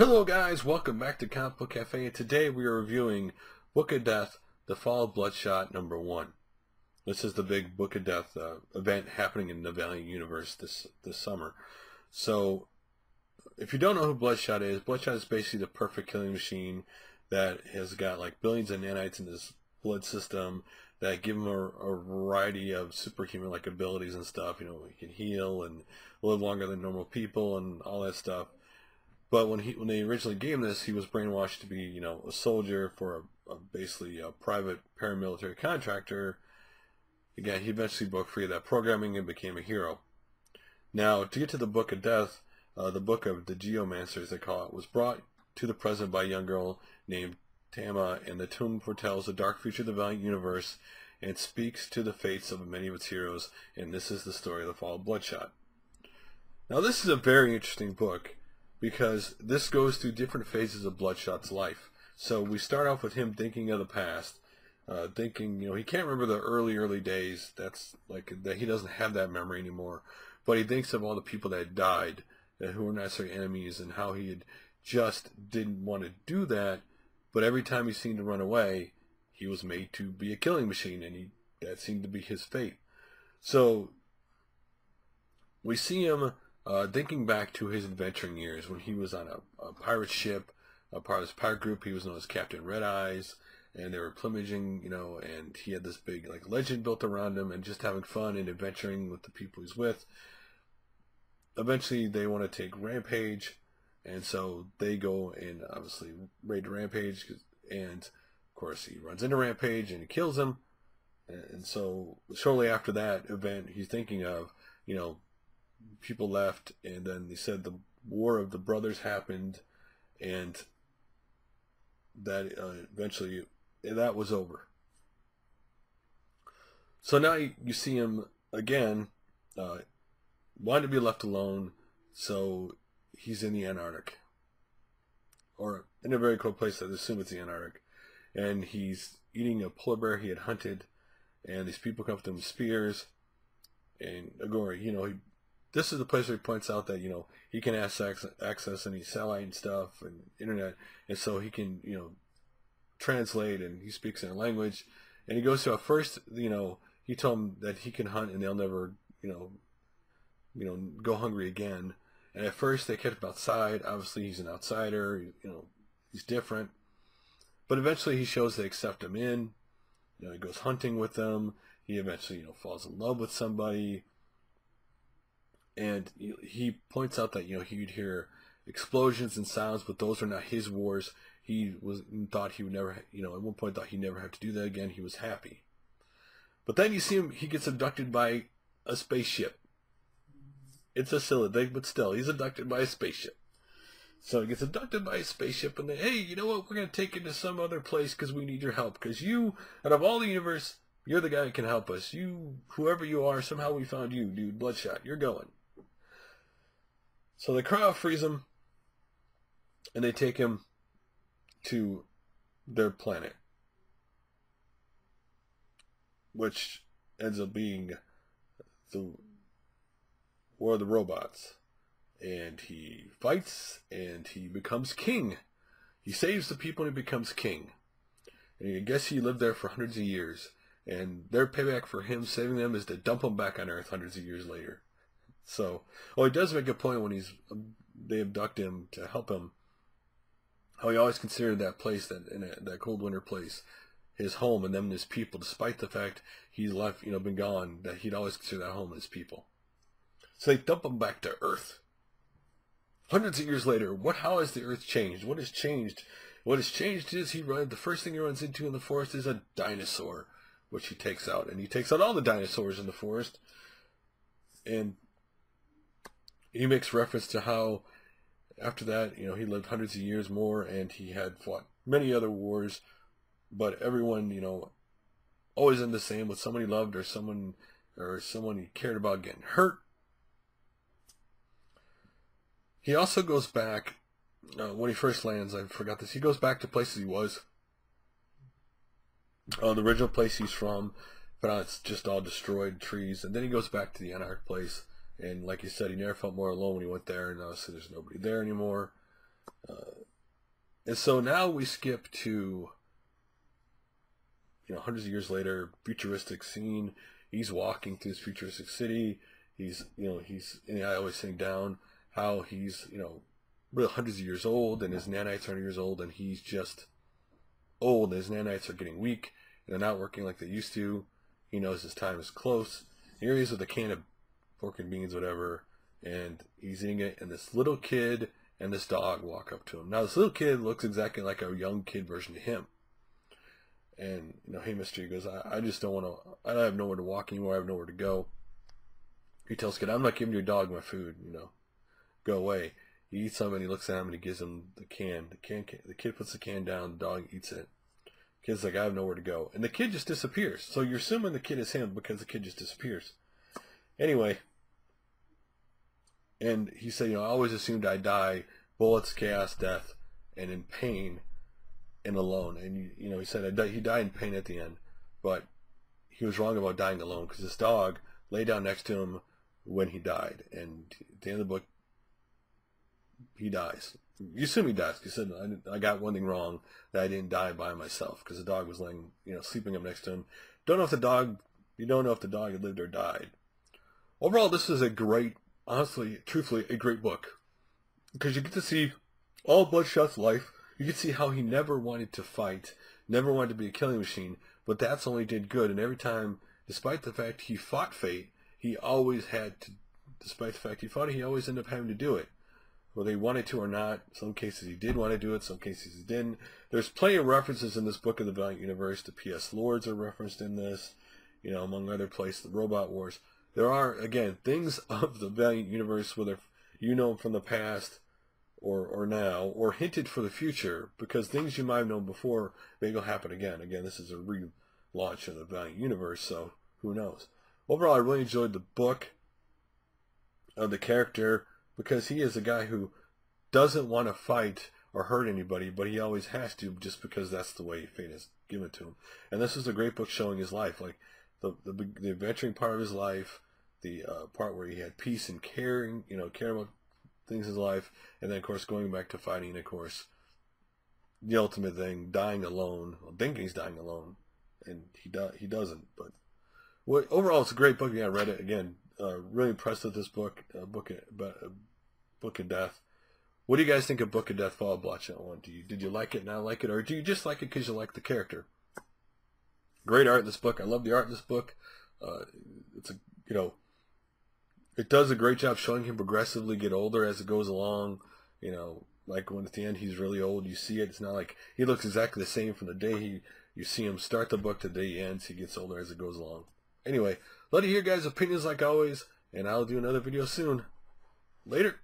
Hello guys, welcome back to Comic Book Cafe, and today we are reviewing Book of Death, The Fall of Bloodshot #1. This is the big Book of Death event happening in the Valiant Universe this summer. So, if you don't know who Bloodshot is basically the perfect killing machine that has got like billions of nanites in his blood system that give him a variety of superhuman-like abilities and stuff. You know, he can heal and live longer than normal people and all that stuff. But when they originally gave him this, he was brainwashed to be, you know, a soldier for basically a private paramilitary contractor. Again, he eventually broke free of that programming and became a hero. Now, to get to the Book of Death, the book of the Geomancer, as they call it, was brought to the present by a young girl named Tama, and the tome foretells the dark future of the Valiant Universe and speaks to the fates of many of its heroes, and this is the story of the fall of Bloodshot. Now, this is a very interesting book, because this goes through different phases of Bloodshot's life. So we start off with him thinking of the past, thinking, you know, he can't remember the early days. That's like that he doesn't have that memory anymore. But he thinks of all the people that had died, who were not necessarily enemies, and how he had just didn't want to do that. But every time he seemed to run away, he was made to be a killing machine, and that seemed to be his fate. So we see him thinking back to his adventuring years when he was on a pirate ship, a part of this pirate group. He was known as Captain Red Eyes, and they were plumaging, you know, and he had this big like legend built around him, and just having fun and adventuring with the people he's with. Eventually, they want to take Rampage, and so they go and obviously raid Rampage, and of course he runs into Rampage and he kills him. And so shortly after that event, he's thinking of, you know, people left, and then they said the War of the Brothers happened, and that eventually that was over. So now you see him again, wanting to be left alone, so he's in the Antarctic, or in a very cold place. I assume it's the Antarctic, and he's eating a polar bear he had hunted, and these people come up to him with spears, and Agori, you know, this is the place where he points out that, you know, he can access any satellite and stuff and internet, and so he can, you know, translate, and he speaks their language. And he goes to, at first, you know, he told them that he can hunt and they'll never, you know, go hungry again. And at first they kept him outside. Obviously he's an outsider, you know, he's different. But eventually he shows they accept him in. You know, he goes hunting with them. He eventually, you know, falls in love with somebody. And he points out that, you know, he'd hear explosions and sounds, but those are not his wars. He thought he would never, you know, at one point thought he'd never have to do that again. He was happy. But then you see him, he gets abducted by a spaceship. It's a silly thing, but still, he's abducted by a spaceship. So he gets abducted by a spaceship, and then, hey, you know what, we're going to take you to some other place because we need your help. Because you, out of all the universe, you're the guy that can help us. You, whoever you are, somehow we found you, dude. Bloodshot, you're going. So the crowd frees him, and they take him to their planet, which ends up being the War of the Robots. And he fights, and he becomes king. He saves the people, and he becomes king. And I guess he lived there for hundreds of years, and their payback for him saving them is to dump him back on Earth hundreds of years later. So, he does make a point when they abduct him to help him, how he always considered that place, that cold winter place, his home, and them and his people, despite the fact he's left, you know, been gone, that he'd always consider that home and his people. So they dump him back to Earth. Hundreds of years later, how has the Earth changed? What has changed? What has changed is the first thing he runs into in the forest is a dinosaur, which he takes out, and he takes out all the dinosaurs in the forest, and he makes reference to how after that, you know, he lived hundreds of years more, and he had fought many other wars, but everyone, you know, always in the same with someone he loved or someone he cared about getting hurt. He also goes back, when he first lands, I forgot this, he goes back to places he was. The original place he's from, but now it's just all destroyed trees, and then he goes back to the Antarctic place. And like you said, he never felt more alone when he went there, and obviously there's nobody there anymore. And so now we skip to, hundreds of years later, futuristic scene. He's walking through this futuristic city. He's, and I always sing down how he's, really hundreds of years old, and his nanites are 100 years old, and he's just old. His nanites are getting weak, and they're not working like they used to. He knows his time is close. Here he is with a can of pork and beans, whatever, and he's eating it, and this little kid and this dog walk up to him. Now, this little kid looks exactly like a young kid version of him. And, hey, mister, he goes, I just don't want to, I have nowhere to walk anymore. I have nowhere to go. He tells the kid, I'm not giving your dog my food, go away. He eats some, and he looks at him, and he gives him the can. The kid puts the can down, the dog eats it. The kid's like, I have nowhere to go. And the kid just disappears. So you're assuming the kid is him because the kid just disappears. Anyway, and he said, I always assumed I'd die, bullets, chaos, death, and in pain and alone. And, he said he died in pain at the end, but he was wrong about dying alone because this dog lay down next to him when he died. And at the end of the book, he dies. You assume he dies. He said, I got one thing wrong, that I didn't die by myself because the dog was laying, sleeping up next to him. You don't know if the dog had lived or died. Overall, this is a great, honestly, truthfully, a great book because you get to see all Bloodshot's life. You can see how he never wanted to fight, never wanted to be a killing machine, but that's only did good. And every time, despite the fact he fought fate, he always had to, despite the fact he fought it, he always ended up having to do it. Whether he wanted to or not, some cases he did want to do it, some cases he didn't. There's plenty of references in this book of the Valiant Universe. The P.S. Lords are referenced in this, among other places, the Robot Wars. There are, again, things of the Valiant Universe, whether you know them from the past or now, or hinted for the future, because things you might have known before may go happen again. Again, this is a relaunch of the Valiant Universe, so who knows. Overall, I really enjoyed the book, of the character, because he is a guy who doesn't want to fight or hurt anybody, but he always has to just because that's the way fate is given to him. And this is a great book showing his life, like the adventuring part of his life, the part where he had peace and caring, caring about things in his life, and then of course going back to fighting, of course, the ultimate thing, dying alone, thinking he's dying alone, and he doesn't. But overall, it's a great book. I read it again. Really impressed with this book, Book of Death. What do you guys think of Book of Death, Fall of Bloodshot 1? Did you like it, not like it, or do you just like it because you like the character? Great art in this book. I love the art in this book. It's it does a great job showing him progressively get older as it goes along. Like when at the end he's really old, you see it. It's not like he looks exactly the same from the day you see him start the book to the day he ends. He gets older as it goes along. Anyway, love to hear guys' opinions like always, and I'll do another video soon. Later.